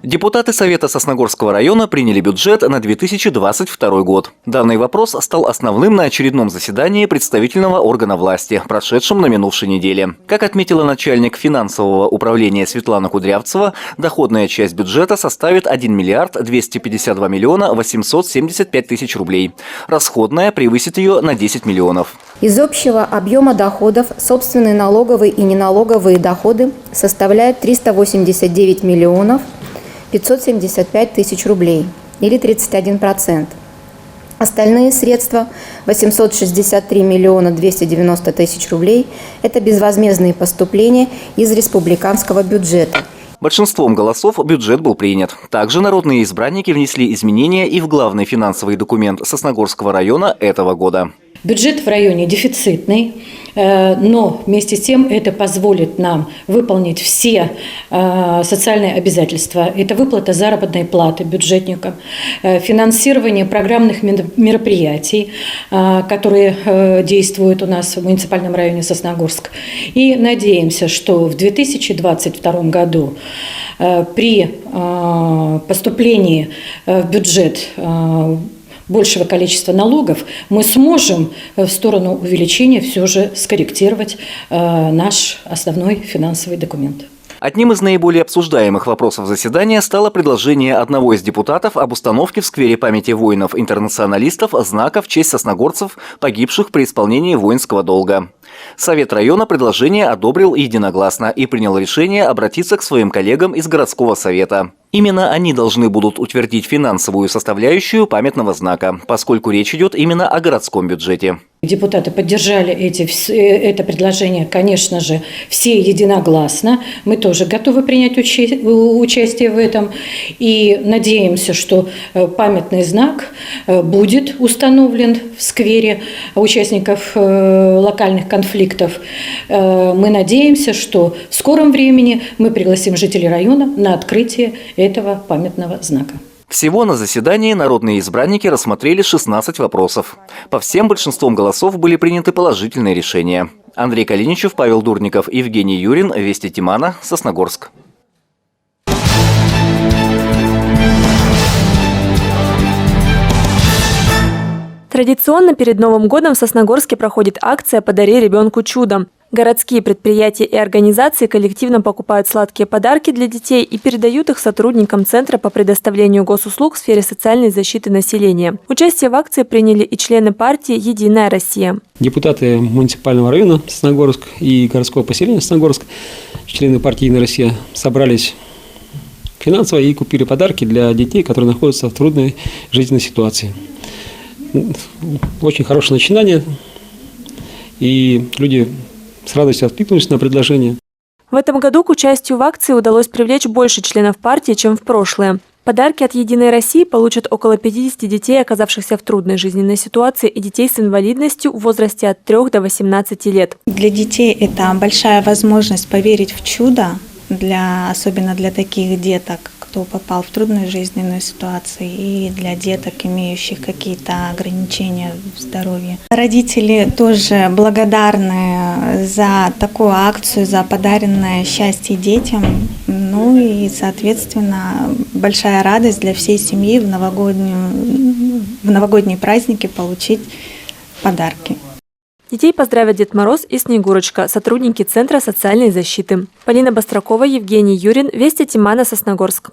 Депутаты Совета Сосногорского района приняли бюджет на 2022 год. Данный вопрос стал основным на очередном заседании представительного органа власти, прошедшем на минувшей неделе. Как отметила начальник финансового управления Светлана Кудрявцева, доходная часть бюджета составит 1 миллиард 252 миллиона 875 тысяч рублей. Расходная превысит ее на 10 миллионов. Из общего объема доходов собственные налоговые и неналоговые доходы составляют 389 миллионов 575 тысяч рублей, или 31%. Остальные средства, 863 миллиона 290 тысяч рублей, это безвозмездные поступления из республиканского бюджета. Большинством голосов бюджет был принят. Также народные избранники внесли изменения и в главный финансовый документ Сосногорского района этого года. Бюджет в районе дефицитный, но вместе с тем это позволит нам выполнить все социальные обязательства. Это выплата заработной платы бюджетникам, финансирование программных мероприятий, которые действуют у нас в муниципальном районе Сосногорск. И надеемся, что в 2022 году при поступлении в бюджет большего количества налогов мы сможем в сторону увеличения все же скорректировать наш основной финансовый документ. Одним из наиболее обсуждаемых вопросов заседания стало предложение одного из депутатов об установке в сквере памяти воинов-интернационалистов знака в честь сосногорцев, погибших при исполнении воинского долга. Совет района предложение одобрил единогласно и принял решение обратиться к своим коллегам из городского совета. Именно они должны будут утвердить финансовую составляющую памятного знака, поскольку речь идет именно о городском бюджете. Депутаты поддержали это предложение, конечно же, все единогласно. Мы тоже готовы принять участие в этом. И надеемся, что памятный знак будет установлен в сквере участников локальных конфликтов. Мы надеемся, что в скором времени мы пригласим жителей района на открытие этого памятного знака. Всего на заседании народные избранники рассмотрели 16 вопросов. По всем большинством голосов были приняты положительные решения. Андрей Калиничев, Павел Дурников, Евгений Юрин, Вести Тимана, Сосногорск. Традиционно перед Новым годом в Сосногорске проходит акция «Подари ребенку чудо». Городские предприятия и организации коллективно покупают сладкие подарки для детей и передают их сотрудникам Центра по предоставлению госуслуг в сфере социальной защиты населения. Участие в акции приняли и члены партии «Единая Россия». Депутаты муниципального района Сосногорск и городского поселения Сосногорск, члены партии «Единая Россия», собрались финансово и купили подарки для детей, которые находятся в трудной жизненной ситуации. Очень хорошее начинание, и люди с радостью откликнулись на предложение. В этом году к участию в акции удалось привлечь больше членов партии, чем в прошлое. Подарки от «Единой России» получат около 50 детей, оказавшихся в трудной жизненной ситуации, и детей с инвалидностью в возрасте от 3 до 18 лет. Для детей это большая возможность поверить в чудо, особенно для таких деток, кто попал в трудную жизненную ситуацию, и для деток, имеющих какие-то ограничения в здоровье. Родители тоже благодарны за такую акцию, за подаренное счастье детям. Ну и, соответственно, большая радость для всей семьи в новогодние праздники получить подарки. Детей поздравят Дед Мороз и Снегурочка, сотрудники Центра социальной защиты. Полина Бостракова, Евгений Юрин, Вести Тимана, Сосногорск.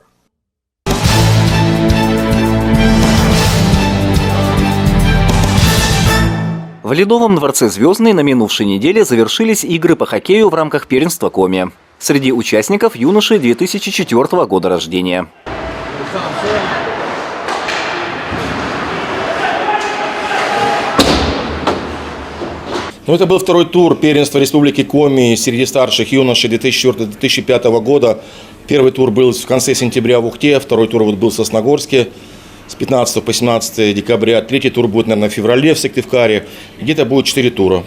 В Ледовом дворце «Звездный» на минувшей неделе завершились игры по хоккею в рамках первенства Коми. Среди участников юноши 2004 года рождения. Это был второй тур первенства Республики Коми среди старших юношей 2004-2005 года. Первый тур был в конце сентября в Ухте, второй тур был в Сосногорске с 15 по 17 декабря. Третий тур будет, наверное, в феврале в Сыктывкаре. Где-то будет 4 тура.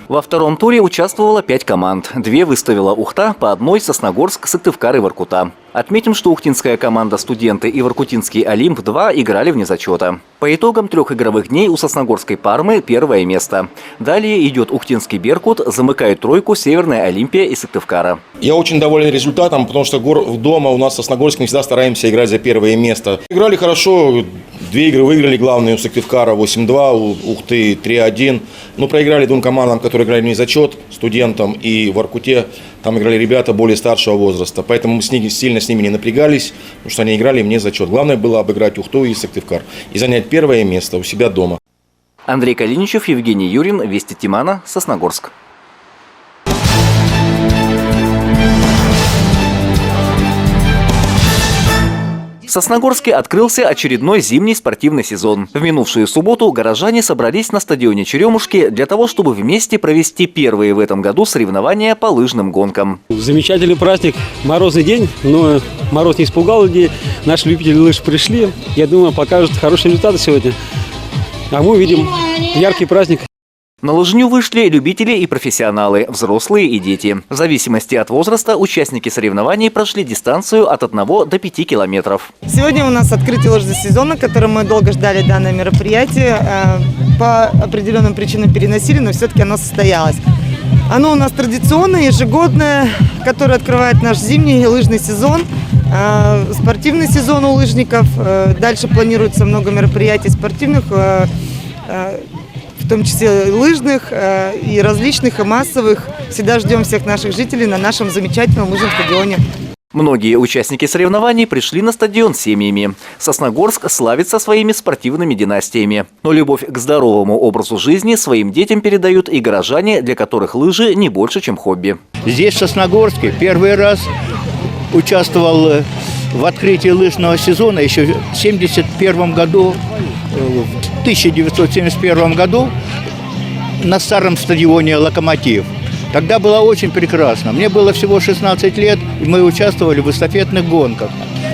Во втором туре участвовало 5 команд. 2 выставила Ухта, по одной – Сосногорск, Сыктывкар и Воркута. Отметим, что ухтинская команда «Студенты» и воркутинский «Олимп-2» играли вне зачета. По итогам 3 игровых дней у сосногорской «Пармы» первое место. Далее идет ухтинский «Беркут», замыкают тройку «Северная Олимпия» и Сыктывкара. Я очень доволен результатом, потому что дома у нас в Сосногорске мы всегда стараемся играть за первое место. Играли хорошо, 2 игры выиграли, главные у Сыктывкара 8-2, у Ухты 3-1. Но проиграли 2 командам, которые играли вне зачет, «Студентам» и в Воркуте. Там играли ребята более старшего возраста, поэтому мы сильно с ними не напрягались, потому что они играли вне зачет. Главное было обыграть Ухту и Сыктывкар и занять первое место у себя дома. Андрей Калиничев, Евгений Юрин, Вести Тимана, Сосногорск. В Сосногорске открылся очередной зимний спортивный сезон. В минувшую субботу горожане собрались на стадионе Черемушки для того, чтобы вместе провести первые в этом году соревнования по лыжным гонкам. Замечательный праздник, морозный день, но мороз не испугал людей. Наши любители лыж пришли. Я думаю, покажут хорошие результаты сегодня. А мы увидим яркий праздник. На лыжню вышли любители и профессионалы, взрослые и дети. В зависимости от возраста участники соревнований прошли дистанцию от 1 до 5 километров. Сегодня у нас открытие лыжного сезона, которое мы долго ждали данное мероприятие. По определенным причинам переносили, но все-таки оно состоялось. Оно у нас традиционное, ежегодное, которое открывает наш зимний лыжный сезон. Спортивный сезон у лыжников. Дальше планируется много мероприятий спортивных, в том числе лыжных и различных, и массовых. Всегда ждем всех наших жителей на нашем замечательном лыжном стадионе. Многие участники соревнований пришли на стадион семьями. Сосногорск славится своими спортивными династиями. Но любовь к здоровому образу жизни своим детям передают и горожане, для которых лыжи не больше, чем хобби. Здесь, в Сосногорске, первый раз участвовал в открытии лыжного сезона еще в 1971 году. В 1971 году на старом стадионе «Локомотив». Тогда было очень прекрасно. Мне было всего 16 лет, и мы участвовали в эстафетных гонках.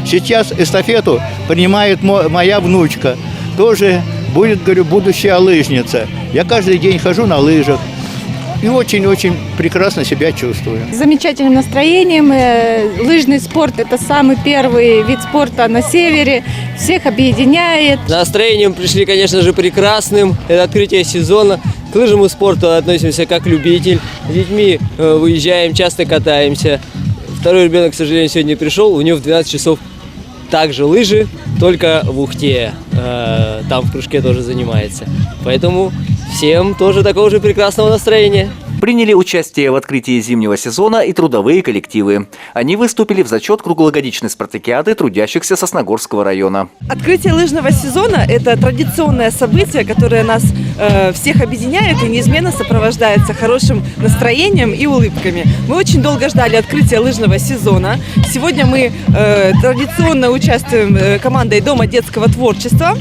Сейчас эстафету принимает моя внучка. Тоже будет, говорю, будущая лыжница. Я каждый день хожу на лыжах и очень-очень прекрасно себя чувствую. С замечательным настроением. Лыжный спорт – это самый первый вид спорта на севере. Всех объединяет. Настроением пришли, конечно же, прекрасным. Это открытие сезона. К лыжному спорту относимся как любитель. С детьми выезжаем, часто катаемся. Второй ребенок, к сожалению, сегодня не пришел. У него в 12 часов также лыжи, только в Ухте. Там в кружке тоже занимается. Поэтому всем тоже такого же прекрасного настроения. Приняли участие в открытии зимнего сезона и трудовые коллективы. Они выступили в зачет круглогодичной спартакиады трудящихся Сосногорского района. Открытие лыжного сезона – это традиционное событие, которое нас всех объединяет и неизменно сопровождается хорошим настроением и улыбками. Мы очень долго ждали открытия лыжного сезона. Сегодня мы традиционно участвуем командой Дома детского творчества.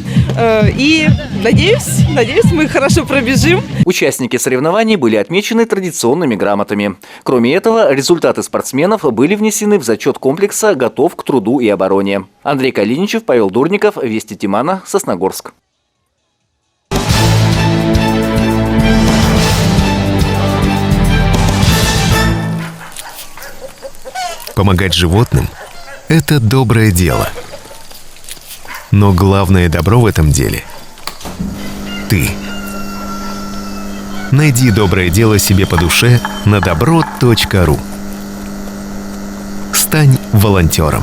И надеюсь, мы хорошо пробежим. Участники соревнований были отмечены традиционными грамотами. Кроме этого, результаты спортсменов были внесены в зачет комплекса «Готов к труду и обороне». Андрей Калиничев, Павел Дурников, Вести Тимана, Сосногорск. Помогать животным – это доброе дело. Но главное добро в этом деле – ты. Найди доброе дело себе по душе на добро.ру. Стань волонтером.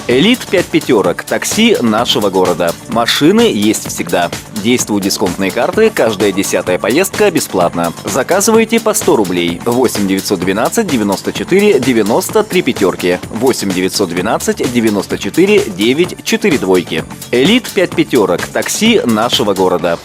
Элит 5 пятерок. Такси нашего города. Машины есть всегда. Действуют дисконтные карты. Каждая 10-я поездка бесплатна. Заказывайте по 100 рублей. 8 912 94 93 пятерки. 8 912 94 9 4 двойки. Элит 5 пятерок. Такси нашего города.